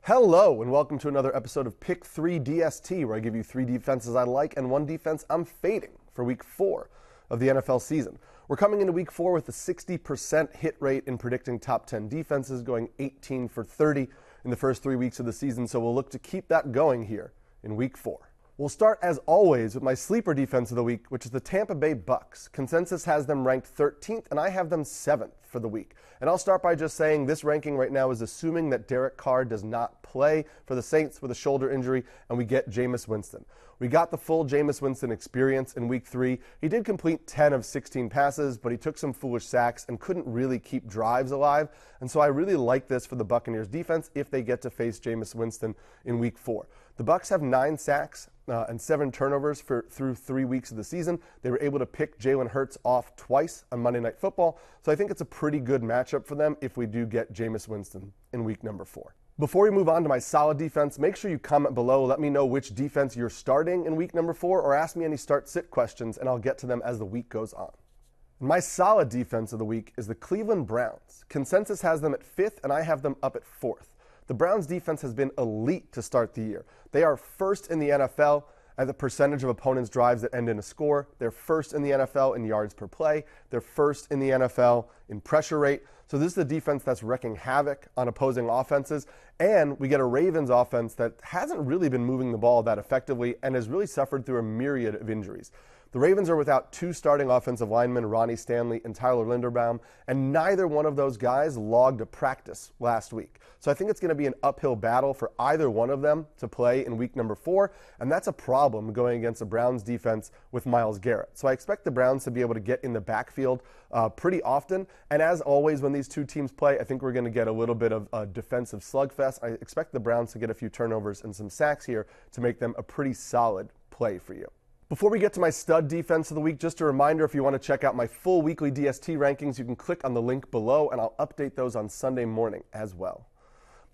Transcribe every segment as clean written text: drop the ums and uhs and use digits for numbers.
Hello, and welcome to another episode of Pick 3 DST, where I give you 3 defenses I like and 1 defense I'm fading for Week 4 of the NFL season. We're coming into Week 4 with a 60% hit rate in predicting top 10 defenses, going 18 for 30 in the first 3 weeks of the season, so we'll look to keep that going here in Week 4. We'll start, as always, with my sleeper defense of the week, which is the Tampa Bay Bucs. Consensus has them ranked 13th, and I have them 7th for the week. And I'll start by just saying this ranking right now is assuming that Derek Carr does not play for the Saints with a shoulder injury, and we get Jameis Winston. We got the full Jameis Winston experience in Week 3. He did complete 10 of 16 passes, but he took some foolish sacks and couldn't really keep drives alive. And so I really like this for the Buccaneers defense if they get to face Jameis Winston in Week 4. The Bucs have 9 sacks and 7 turnovers through 3 weeks of the season. They were able to pick Jalen Hurts off twice on Monday Night Football, so I think it's a pretty good matchup for them if we do get Jameis Winston in week number 4. Before we move on to my solid defense, make sure you comment below. Let me know which defense you're starting in week number 4, or ask me any start-sit questions, and I'll get to them as the week goes on. My solid defense of the week is the Cleveland Browns. Consensus has them at 5th, and I have them up at 4th. The Browns defense has been elite to start the year. They are first in the NFL at the percentage of opponents' drives that end in a score. They're first in the NFL in yards per play. They're first in the NFL in pressure rate. So this is the defense that's wreaking havoc on opposing offenses. And we get a Ravens offense that hasn't really been moving the ball that effectively and has really suffered through a myriad of injuries. The Ravens are without 2 starting offensive linemen, Ronnie Stanley and Tyler Linderbaum, and neither one of those guys logged a practice last week. So I think it's going to be an uphill battle for either one of them to play in week number 4, and that's a problem going against the Browns defense with Myles Garrett. So I expect the Browns to be able to get in the backfield pretty often, and as always when these two teams play, I think we're going to get a little bit of a defensive slugfest. I expect the Browns to get a few turnovers and some sacks here to make them a pretty solid play for you. Before we get to my stud defense of the week, just a reminder, if you want to check out my full weekly DST rankings, you can click on the link below, and I'll update those on Sunday morning as well.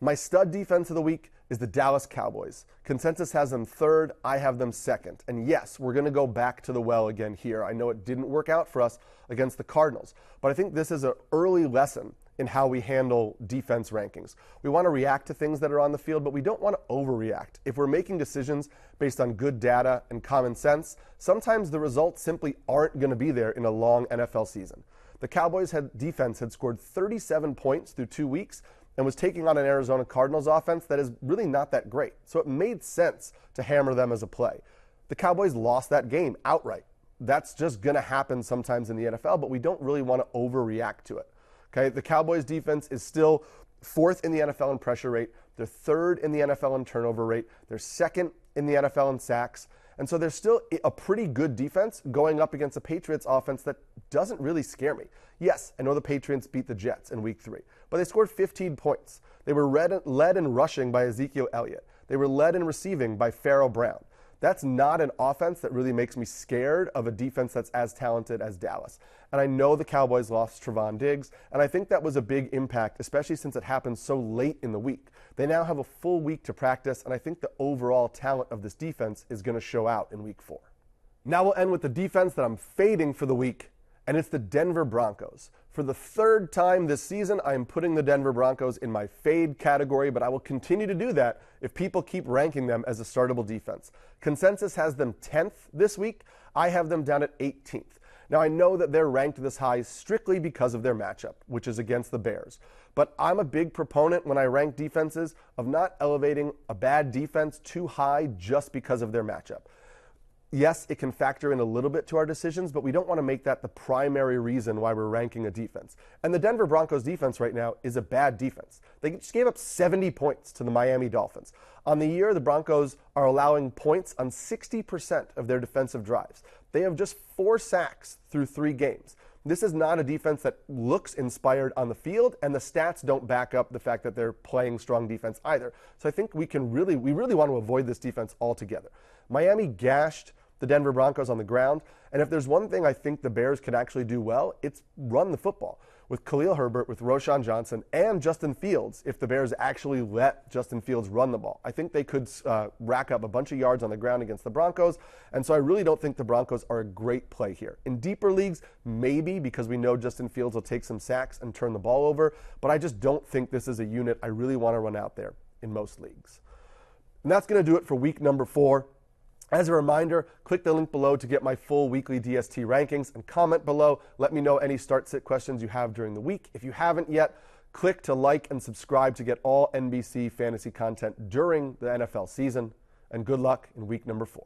My stud defense of the week is the Dallas Cowboys. Consensus has them 3rd, I have them 2nd. And yes, we're going to go back to the well again here. I know it didn't work out for us against the Cardinals, but I think this is an early lesson in how we handle defense rankings. We want to react to things that are on the field, but we don't want to overreact. If we're making decisions based on good data and common sense, sometimes the results simply aren't going to be there in a long NFL season. The Cowboys defense had scored 37 points through 2 weeks and was taking on an Arizona Cardinals offense that is really not that great. So it made sense to hammer them as a play. The Cowboys lost that game outright. That's just going to happen sometimes in the NFL, but we don't really want to overreact to it. Okay, the Cowboys defense is still 4th in the NFL in pressure rate. They're 3rd in the NFL in turnover rate. They're 2nd in the NFL in sacks. And so they're still a pretty good defense going up against a Patriots offense that doesn't really scare me. Yes, I know the Patriots beat the Jets in week 3, but they scored 15 points. They were led in rushing by Ezekiel Elliott. They were led in receiving by Pharaoh Brown. That's not an offense that really makes me scared of a defense that's as talented as Dallas. And I know the Cowboys lost Trevon Diggs, and I think that was a big impact, especially since it happened so late in the week. They now have a full week to practice, and I think the overall talent of this defense is going to show out in week 4. Now we'll end with the defense that I'm fading for the week, and it's the Denver Broncos. For the 3rd time this season, I am putting the Denver Broncos in my fade category, but I will continue to do that if people keep ranking them as a startable defense. Consensus has them 10th this week. I have them down at 18th. Now, I know that they're ranked this high strictly because of their matchup, which is against the Bears. But I'm a big proponent when I rank defenses of not elevating a bad defense too high just because of their matchup. Yes, it can factor in a little bit to our decisions, but we don't want to make that the primary reason why we're ranking a defense. And the Denver Broncos defense right now is a bad defense. They just gave up 70 points to the Miami Dolphins. On the year, the Broncos are allowing points on 60% of their defensive drives. They have just 4 sacks through 3 games. This is not a defense that looks inspired on the field, and the stats don't back up the fact that they're playing strong defense either. So I think we really want to avoid this defense altogether. Miami gashed the Denver Broncos on the ground, and if there's one thing I think the Bears can actually do well, it's run the football. With Khalil Herbert, with Roschon Johnson, and Justin Fields, if the Bears actually let Justin Fields run the ball, I think they could rack up a bunch of yards on the ground against the Broncos, and so I really don't think the Broncos are a great play here. In deeper leagues, maybe, because we know Justin Fields will take some sacks and turn the ball over, but I just don't think this is a unit I really want to run out there. in most leagues. And that's going to do it for week number 4. As a reminder, click the link below to get my full weekly DST rankings and comment below. Let me know any start-sit questions you have during the week. If you haven't yet, click to like and subscribe to get all NBC fantasy content during the NFL season. And good luck in week number 4.